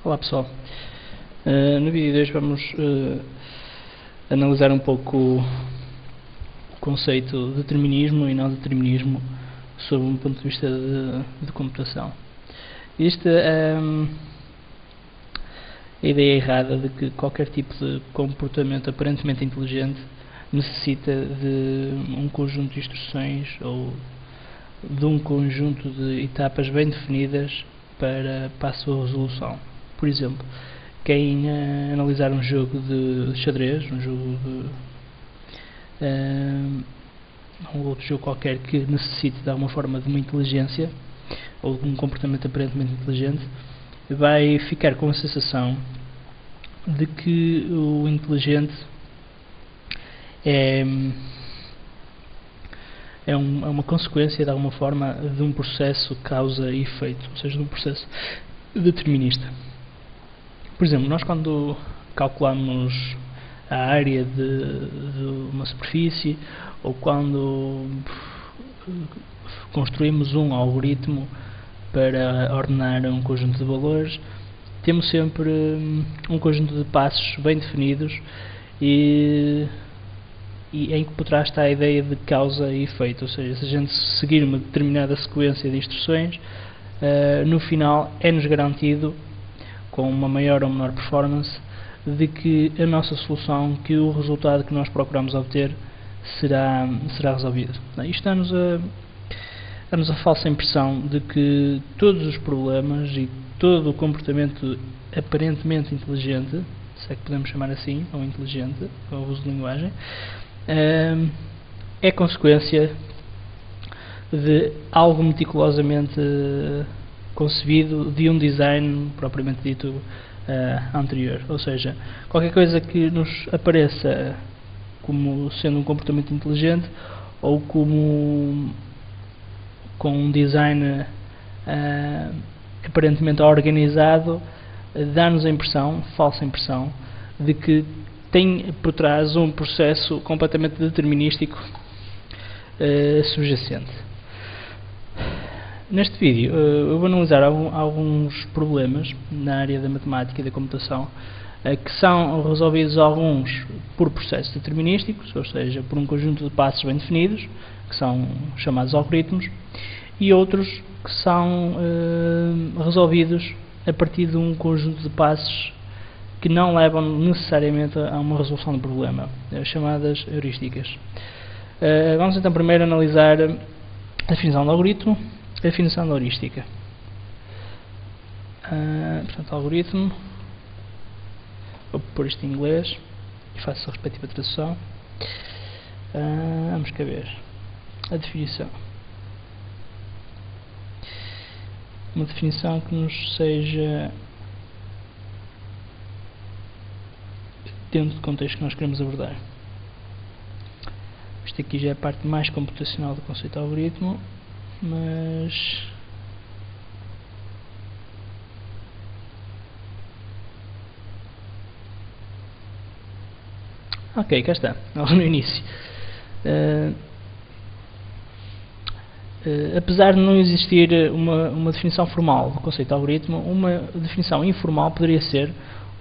Olá pessoal, no vídeo de hoje vamos analisar um pouco o conceito de determinismo e não determinismo sob um ponto de vista de computação. Esta é a ideia errada de que qualquer tipo de comportamento aparentemente inteligente necessita de um conjunto de instruções ou de um conjunto de etapas bem definidas para a sua resolução. Por exemplo, quem analisar um jogo de xadrez, um jogo um outro jogo qualquer que necessite de alguma forma de uma inteligência ou de um comportamento aparentemente inteligente, vai ficar com a sensação de que o inteligente é uma consequência de alguma forma de um processo causa e efeito, ou seja, de um processo determinista. Por exemplo, nós quando calculamos a área de uma superfície ou quando construímos um algoritmo para ordenar um conjunto de valores, temos sempre um conjunto de passos bem definidos e em que por trás está a ideia de causa e efeito, ou seja, se a gente seguir uma determinada sequência de instruções, no final é-nos garantido, com uma maior ou menor performance, de que a nossa solução, que o resultado que nós procuramos obter será resolvido. Isto dá-nos a falsa impressão de que todos os problemas e todo o comportamento aparentemente inteligente, se é que podemos chamar assim, ou inteligente, com o uso de linguagem, é consequência de algo meticulosamente concebido, de um design propriamente dito anterior. Ou seja, qualquer coisa que nos apareça como sendo um comportamento inteligente ou como com um design aparentemente organizado, dá-nos a impressão, falsa impressão, de que tem por trás um processo completamente determinístico subjacente. Neste vídeo eu vou analisar alguns problemas na área da matemática e da computação que são resolvidos alguns por processos determinísticos, ou seja, por um conjunto de passos bem definidos, que são chamados algoritmos, e outros que são resolvidos a partir de um conjunto de passos que não levam necessariamente a uma resolução do problema, chamadas heurísticas. Vamos então primeiro analisar a definição do algoritmo, a definição da heurística. Portanto, algoritmo, vou pôr isto em inglês e faço a respectiva tradução. Vamos cá ver a definição. Uma definição que nos seja dentro do contexto que nós queremos abordar. Isto aqui já é a parte mais computacional do conceito de algoritmo, mas ok, cá está, logo no início. Apesar de não existir uma definição formal do conceito de algoritmo, uma definição informal poderia ser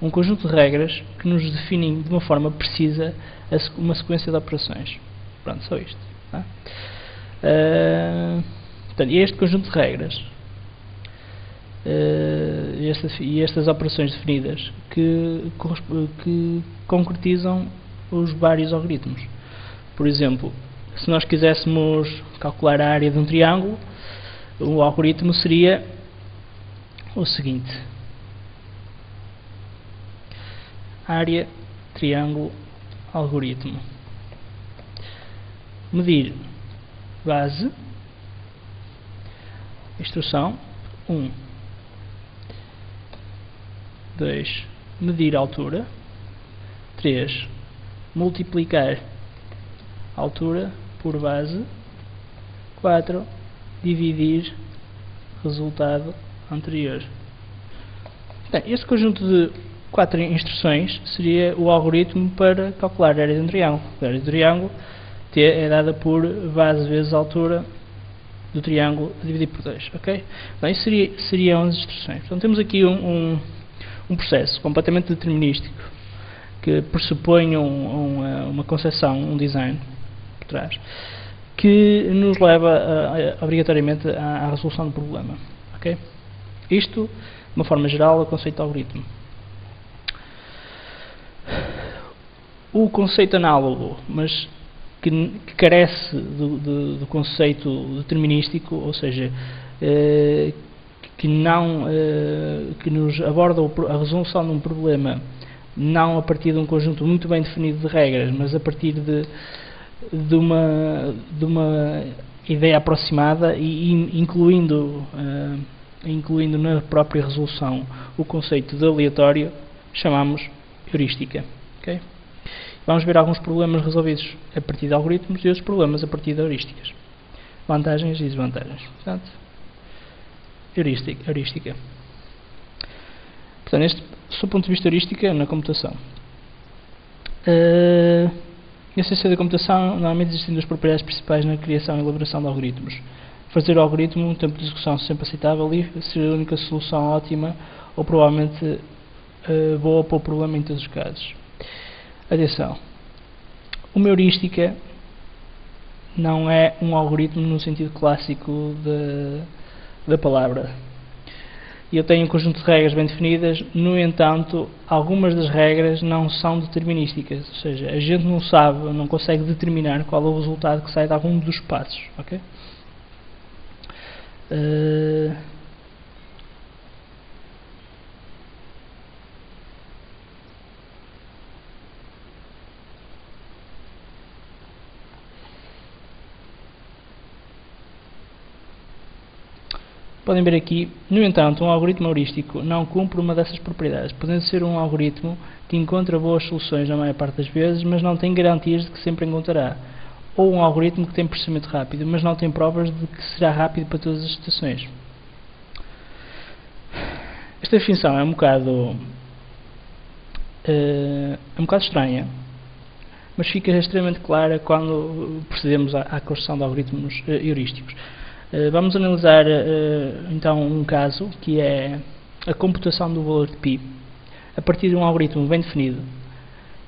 um conjunto de regras que nos definem de uma forma precisa uma sequência de operações. Pronto, só isto. Tá? Portanto, este conjunto de regras e estas operações definidas que concretizam os vários algoritmos. Por exemplo, se nós quiséssemos calcular a área de um triângulo, o algoritmo seria o seguinte: área, triângulo, algoritmo. Medir base, instrução 1. 2. Medir altura. 3. Multiplicar altura por base. 4. Dividir resultado anterior. Bem, este conjunto de 4 instruções seria o algoritmo para calcular a área de um triângulo. A área de um triângulo é dada por base vezes altura do triângulo a dividir por 2, ok? Bem, isso seriam as instruções. Portanto, temos aqui um processo completamente determinístico que pressupõe uma concepção, um design por trás, que nos leva obrigatoriamente à resolução do problema, ok? Isto, de uma forma geral, é o conceito de algoritmo. O conceito análogo, mas que carece do conceito determinístico, ou seja, que nos aborda a resolução de um problema não a partir de um conjunto muito bem definido de regras, mas a partir de uma ideia aproximada e incluindo na própria resolução o conceito de aleatório, chamamos heurística. Okay? Vamos ver alguns problemas resolvidos a partir de algoritmos e outros problemas a partir de heurísticas. Vantagens e desvantagens. Portanto, heurística. Portanto, este, do ponto de vista heurística, na computação. Na ciência da computação, normalmente existem duas propriedades principais na criação e elaboração de algoritmos. Fazer o algoritmo, um tempo de execução sempre aceitável e ser a única solução ótima ou provavelmente boa para o problema em todos os casos. Atenção, uma heurística não é um algoritmo no sentido clássico da palavra. Eu tenho um conjunto de regras bem definidas, no entanto, algumas das regras não são determinísticas, ou seja, a gente não sabe, não consegue determinar qual é o resultado que sai de algum dos passos, ok? Podem ver aqui, no entanto, um algoritmo heurístico não cumpre uma dessas propriedades, podendo ser um algoritmo que encontra boas soluções na maior parte das vezes, mas não tem garantias de que sempre encontrará. Ou um algoritmo que tem processamento rápido, mas não tem provas de que será rápido para todas as situações. Esta definição é um bocado estranha, mas fica extremamente clara quando procedemos à construção de algoritmos heurísticos. Vamos analisar então um caso que é a computação do valor de π a partir de um algoritmo bem definido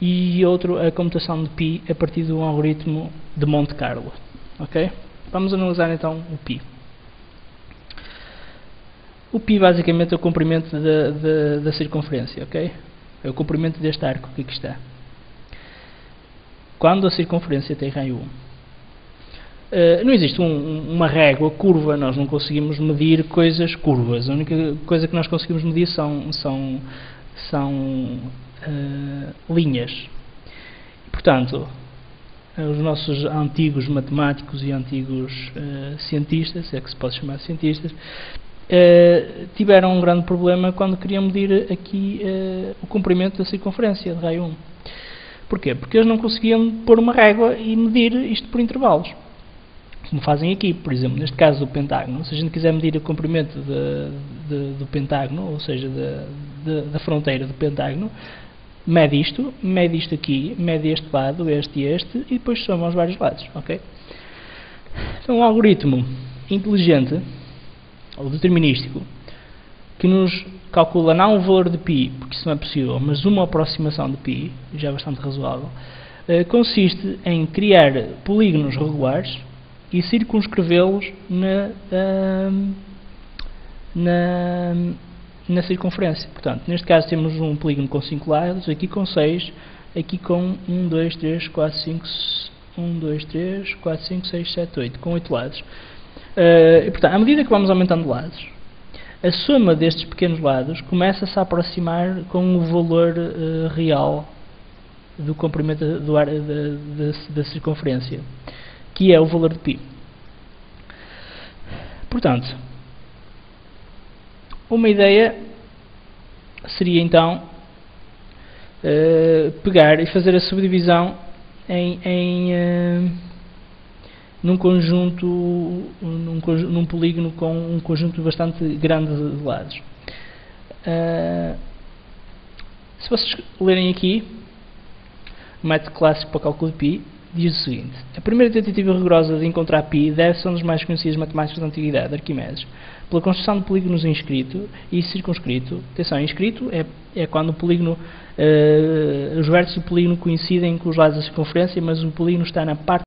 e outro a computação de π a partir de um algoritmo de Monte Carlo. Okay? Vamos analisar então o π. O π basicamente é o comprimento da circunferência, okay? É o comprimento deste arco que aqui está. Quando a circunferência tem raio 1. Não existe uma régua curva, nós não conseguimos medir coisas curvas. A única coisa que nós conseguimos medir são linhas. Portanto, os nossos antigos matemáticos e antigos cientistas, se é que se pode chamar de cientistas, tiveram um grande problema quando queriam medir aqui o comprimento da circunferência de raio 1. Porquê? Porque eles não conseguiam pôr uma régua e medir isto por intervalos. Como fazem aqui, por exemplo, neste caso do pentágono. Se a gente quiser medir o comprimento do pentágono, ou seja, da fronteira do pentágono, mede isto aqui, mede este lado, este e este, e depois soma os vários lados, ok? Então, um algoritmo inteligente, ou determinístico, que nos calcula não o valor de π, porque isso não é possível, mas uma aproximação de π, já é bastante razoável, consiste em criar polígonos regulares e circunscrevê-los na circunferência. Portanto, neste caso temos um polígono com 5 lados, aqui com 6, aqui com 1, 2, 3, 4, 5, 1, 2, 3, 4, 5, 6, 7, 8, com 8 lados. E, portanto, à medida que vamos aumentando lados, a soma destes pequenos lados começa-se a aproximar com o valor real do comprimento da circunferência, que é o valor de π. Portanto, uma ideia seria então pegar e fazer a subdivisão num polígono com um conjunto bastante grande de lados. Se vocês lerem aqui, o método clássico para o cálculo de π, diz o seguinte: a primeira tentativa rigorosa de encontrar π deve-se a um dos mais conhecidos matemáticos da antiguidade, Arquimedes, pela construção de polígonos inscrito e circunscrito. Atenção, inscrito é quando o polígono, os vértices do polígono coincidem com os lados da circunferência, mas o polígono está na parte